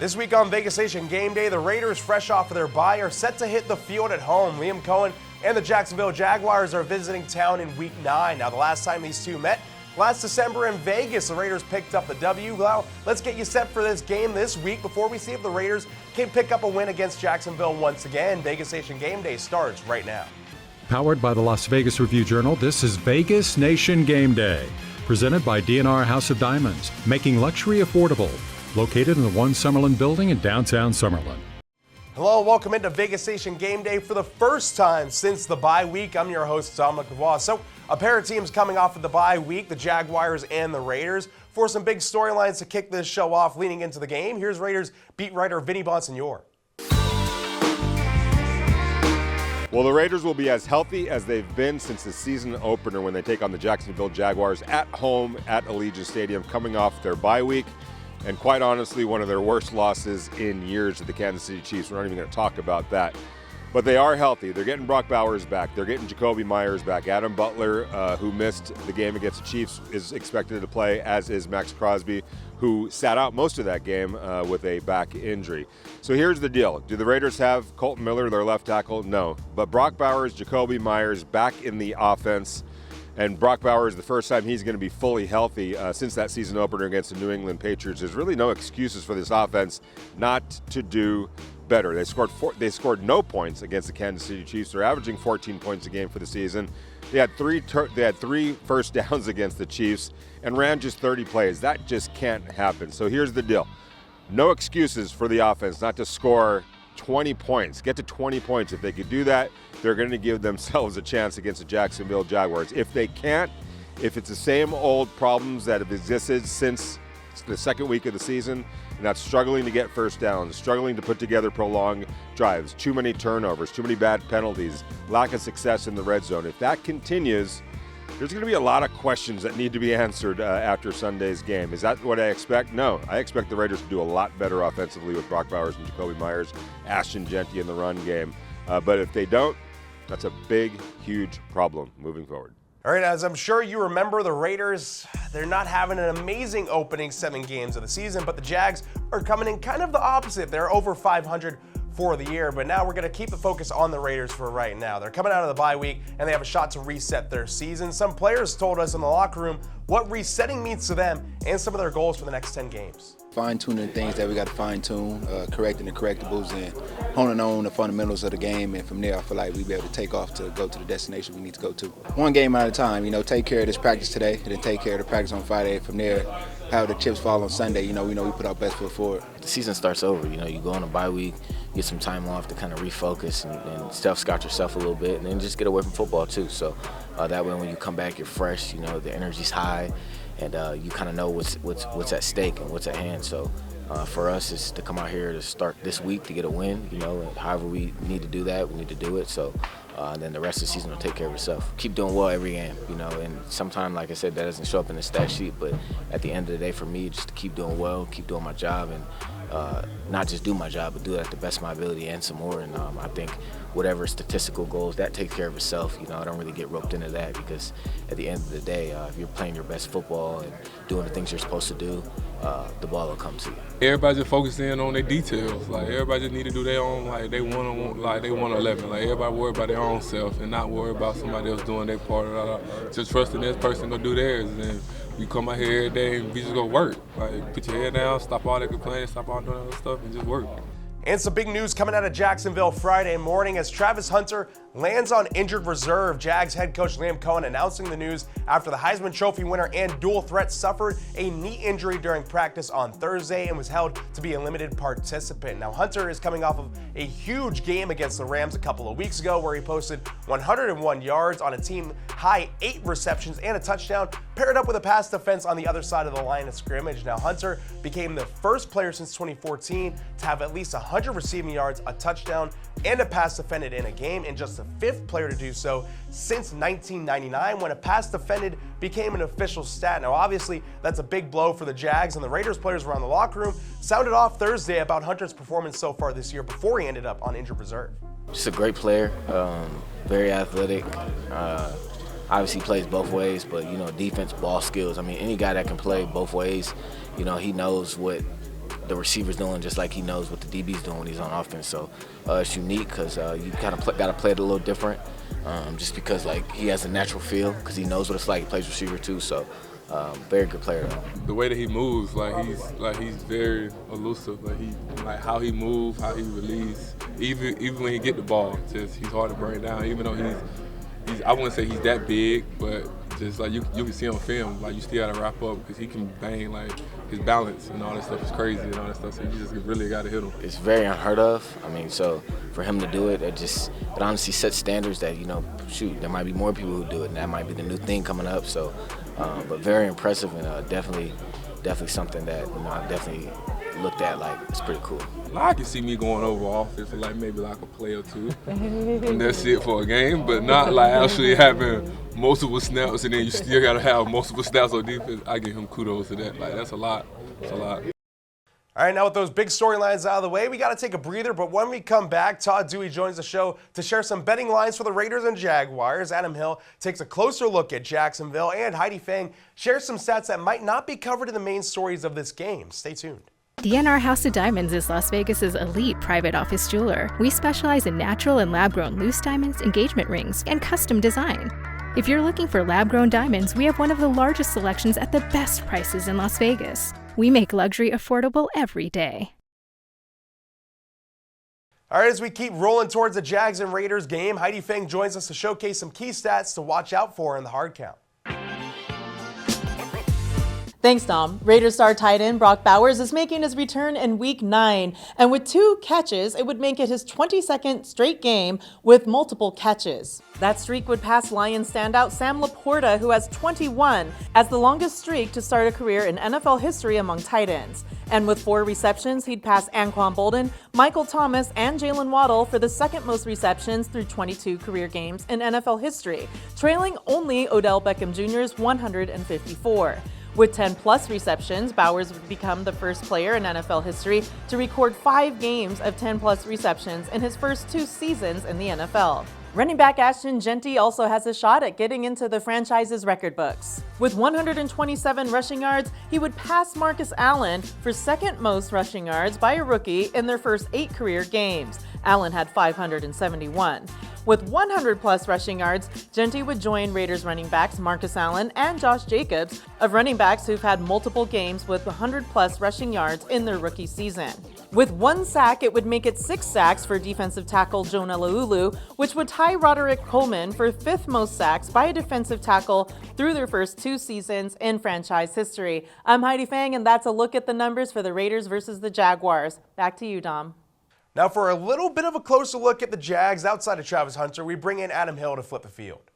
This week on Vegas Nation Gameday, the Raiders, fresh off of their bye, are set to hit the field at home. Liam Cohen and the Jacksonville Jaguars are visiting town in Week 9. Now, the last time these two met, last December in Vegas, the Raiders picked up the W. Well, let's get you set for this game this week before we see if the Raiders can pick up a win against Jacksonville once again. Vegas Nation Gameday starts right now. Powered by the Las Vegas Review-Journal, this is Vegas Nation Gameday, presented by D&R House of Diamonds, making luxury affordable. Located in the One Summerlin building in downtown Summerlin. Hello, welcome into Vegas Nation Gameday for the first time since the bye week. I'm your host, Dominic Lavoie. So, a pair of teams coming off of the bye week, the Jaguars and the Raiders. For some big storylines to kick this show off leading into the game, here's Raiders beat writer Vinny Bonsignore. Well, the Raiders will be as healthy as they've been since the season opener when they take on the Jacksonville Jaguars at home at Allegiant Stadium, coming off their bye week. And quite honestly, one of their worst losses in years to the Kansas City Chiefs. We're not even going to talk about that. But they are healthy. They're getting Brock Bowers back. They're getting Jacoby Myers back. Adam Butler, who missed the game against the Chiefs, is expected to play, as is Max Crosby, who sat out most of that game with a back injury. So here's the deal. Do the Raiders have Colton Miller, their left tackle? No. But Brock Bowers, Jacoby Myers back in the offense. And Brock Bowers, the first time he's going to be fully healthy since that season opener against the New England Patriots. There's really no excuses for this offense not to do better. They scored no points against the Kansas City Chiefs. They're averaging 14 points a game for the season. They had three first downs against the Chiefs and ran just 30 plays. That just can't happen. So here's the deal. No excuses for the offense not to score 20 points. Get to 20 points. If they could do that, they're going to give themselves a chance against the Jacksonville Jaguars. If they can't, if it's the same old problems that have existed since the second week of the season, and that's struggling to get first downs, struggling to put together prolonged drives, too many turnovers, too many bad penalties, lack of success in the red zone, if that continues, there's going to be a lot of questions that need to be answered after Sunday's game. Is that what I expect? No. I expect the Raiders to do a lot better offensively with Brock Bowers and Jacoby Myers, Ashton Genty in the run game. But if they don't, that's a big, huge problem moving forward. All right, as I'm sure you remember, the Raiders, they're not having an amazing opening 7 games of the season, but the Jags are coming in kind of the opposite. They're over 500 for the year, but now we're going to keep the focus on the Raiders for right now. They're coming out of the bye week, and they have a shot to reset their season. Some players told us in the locker room what resetting means to them and some of their goals for the next 10 games. Fine-tuning things that we got to fine-tune, correcting the correctables, and honing on the fundamentals of the game. And from there, I feel like we'll be able to take off to go to the destination we need to go to. One game at a time, take care of this practice today, and then take care of the practice on Friday. From there, how the chips fall on Sunday, we know we put our best foot forward. The season starts over, you go on a bye week, get some time off to kind of refocus and self-scout yourself a little bit, and then just get away from football too. So that way when you come back, you're fresh, the energy's high, and you kind of know what's at stake and what's at hand. So for us, it's to come out here to start this week to get a win, and however we need to do that, we need to do it. So then the rest of the season will take care of itself. Keep doing well every game, and sometimes, like I said, that doesn't show up in the stat sheet, but at the end of the day, for me, just to keep doing well, keep doing my job, and not just do my job, but do it at the best of my ability and some more. And I think whatever statistical goals, that takes care of itself. I don't really get roped into that because at the end of the day, if you're playing your best football and doing the things you're supposed to do, the ball will come to you. Everybody just focusing on their details. Like everybody just need to do their own, they 1-11. Like everybody worry about their own self and not worry about somebody else doing their part. Just trusting this person to do theirs. And you come out here every day and we just go work. Like put your head down, stop all that complaining, stop all doing that stuff, and just work. And some big news coming out of Jacksonville Friday morning as Travis Hunter lands on injured reserve. Jags head coach Liam Cohen announcing the news after the Heisman Trophy winner and dual threat suffered a knee injury during practice on Thursday and was held to be a limited participant. Now, Hunter is coming off of a huge game against the Rams a couple of weeks ago where he posted 101 yards on a team-high 8 receptions and a touchdown, paired up with a pass defense on the other side of the line of scrimmage. Now, Hunter became the first player since 2014 to have at least 100 receiving yards, a touchdown, and a pass defended in a game, and just the 5th player to do so since 1999 when a pass defended became an official stat. Now, obviously, that's a big blow for the Jags, and the Raiders players around the locker room sounded off Thursday about Hunter's performance so far this year before he ended up on injured reserve. Just a great player, very athletic. Obviously plays both ways, but defense, ball skills. I mean, any guy that can play both ways, he knows what the receiver's doing, just like he knows what the DB's doing when he's on offense. So it's unique because you kind of got to play it a little different, just because like he has a natural feel because he knows what it's like. He plays receiver too, so very good player. The way that he moves, he's very elusive. Like how he moves, how he releases. Even when he get the ball, just he's hard to bring down. Even though he's I wouldn't say he's that big, but just like you can see on film, like you still gotta wrap up because he can bang. Like his balance and all that stuff is crazy and all that stuff. So you just really gotta hit him. It's very unheard of. I mean, so for him to do it, it honestly sets standards that shoot, there might be more people who do it, and that might be the new thing coming up. So, but very impressive and definitely something that I definitely looked at like it's pretty cool. I can see me going over offense for maybe a play or two, and that's it for a game. But not actually having multiple snaps, and then you still gotta have multiple snaps on defense. I give him kudos to that. That's a lot. It's a lot. All right, now with those big storylines out of the way, we got to take a breather. But when we come back, Todd Dewey joins the show to share some betting lines for the Raiders and Jaguars. Adam Hill takes a closer look at Jacksonville, and Heidi Fang shares some stats that might not be covered in the main stories of this game. Stay tuned. DNR House of Diamonds is Las Vegas's elite private office jeweler. We specialize in natural and lab-grown loose diamonds, engagement rings, and custom design. If you're looking for lab-grown diamonds, we have one of the largest selections at the best prices in Las Vegas. We make luxury affordable every day. All right, as we keep rolling towards the Jags and Raiders game, Heidi Fang joins us to showcase some key stats to watch out for in the hard count. Thanks, Dom. Raiders star tight end Brock Bowers is making his return in Week 9, and with 2 catches, it would make it his 22nd straight game with multiple catches. That streak would pass Lions standout Sam Laporta, who has 21, as the longest streak to start a career in NFL history among tight ends. And with 4 receptions, he'd pass Anquan Bolden, Michael Thomas, and Jalen Waddle for the second most receptions through 22 career games in NFL history, trailing only Odell Beckham Jr.'s 154. With 10-plus receptions, Bowers would become the first player in NFL history to record 5 games of 10-plus receptions in his first 2 seasons in the NFL. Running back Ashton Jeanty also has a shot at getting into the franchise's record books. With 127 rushing yards, he would pass Marcus Allen for second most rushing yards by a rookie in their first 8 career games. Allen had 571. With 100-plus rushing yards, Jeanty would join Raiders running backs Marcus Allen and Josh Jacobs of running backs who've had multiple games with 100-plus rushing yards in their rookie season. With 1 sack, it would make it 6 sacks for defensive tackle Jonah Laulu, which would tie Roderick Coleman for 5th most sacks by a defensive tackle through their first 2 seasons in franchise history. I'm Heidi Fang, and that's a look at the numbers for the Raiders versus the Jaguars. Back to you, Dom. Now for a little bit of a closer look at the Jags outside of Travis Hunter, we bring in Adam Hill to flip the field.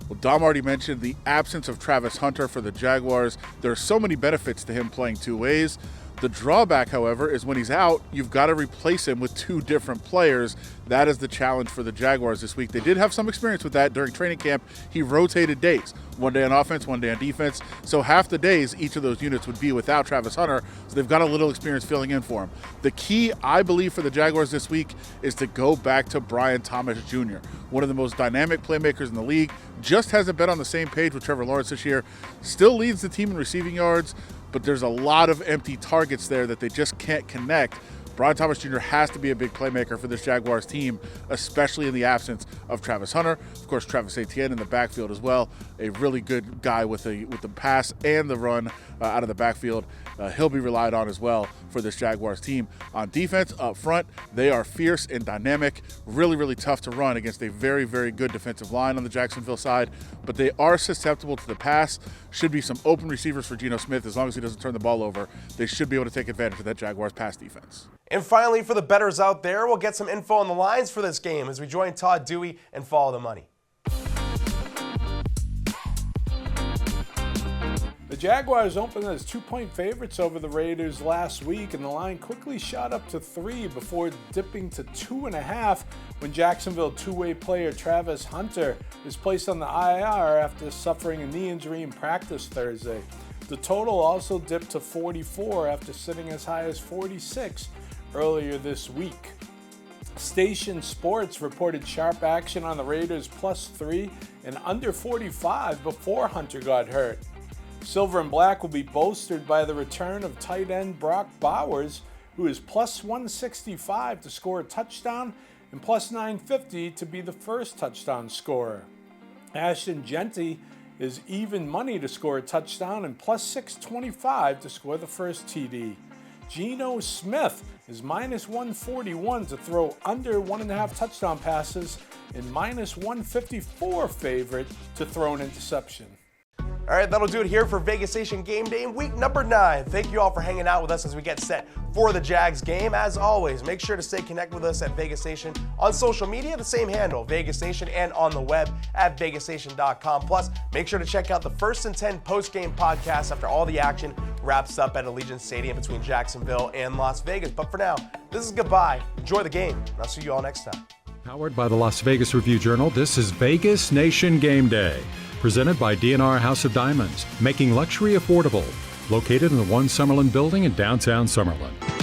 Well, Dom already mentioned the absence of Travis Hunter for the Jaguars. There are so many benefits to him playing 2 ways. The drawback, however, is when he's out, you've got to replace him with 2 different players. That is the challenge for the Jaguars this week. They did have some experience with that during training camp. He rotated days, 1 day on offense, 1 day on defense. So half the days, each of those units would be without Travis Hunter. So they've got a little experience filling in for him. The key, I believe, for the Jaguars this week is to go back to Brian Thomas Jr., one of the most dynamic playmakers in the league. Just hasn't been on the same page with Trevor Lawrence this year. Still leads the team in receiving yards, but there's a lot of empty targets there that they just can't connect. Brian Thomas Jr. has to be a big playmaker for this Jaguars team, especially in the absence of Travis Hunter. Of course, Travis Etienne in the backfield as well, a really good guy with the pass and the run out of the backfield. He'll be relied on as well for this Jaguars team. On defense, up front, they are fierce and dynamic, really, really tough to run against a very, very good defensive line on the Jacksonville side, but they are susceptible to the pass. Should be some open receivers for Geno Smith. As long as he doesn't turn the ball over, they should be able to take advantage of that Jaguars pass defense. And finally, for the bettors out there, we'll get some info on the lines for this game as we join Todd Dewey and follow the money. The Jaguars opened as 2-point favorites over the Raiders last week, and the line quickly shot up to 3 before dipping to 2.5 when Jacksonville two-way player Travis Hunter was placed on the IR after suffering a knee injury in practice Thursday. The total also dipped to 44 after sitting as high as 46 earlier this week. Station Sports reported sharp action on the Raiders +3 and under 45 before Hunter got hurt. Silver and black will be bolstered by the return of tight end Brock Bowers, who is plus 165 to score a touchdown and plus 950 to be the first touchdown scorer. Ashton Genty is even money to score a touchdown and plus 625 to score the first TD. Geno Smith is minus 141 to throw under 1.5 touchdown passes and minus 154 favorite to throw an interception. All right, that'll do it here for Vegas Nation Game Day in week number 9. Thank you all for hanging out with us as we get set for the Jags game. As always, make sure to stay connected with us at Vegas Nation on social media, the same handle, Vegas Nation, and on the web at vegasnation.com. Plus, make sure to check out the First and 10 post-game podcast after all the action wraps up at Allegiant Stadium between Jacksonville and Las Vegas. But for now, this is goodbye. Enjoy the game, and I'll see you all next time. Powered by the Las Vegas Review-Journal, this is Vegas Nation Game Day. Presented by DNR House of Diamonds, making luxury affordable. Located in the One Summerlin building in downtown Summerlin.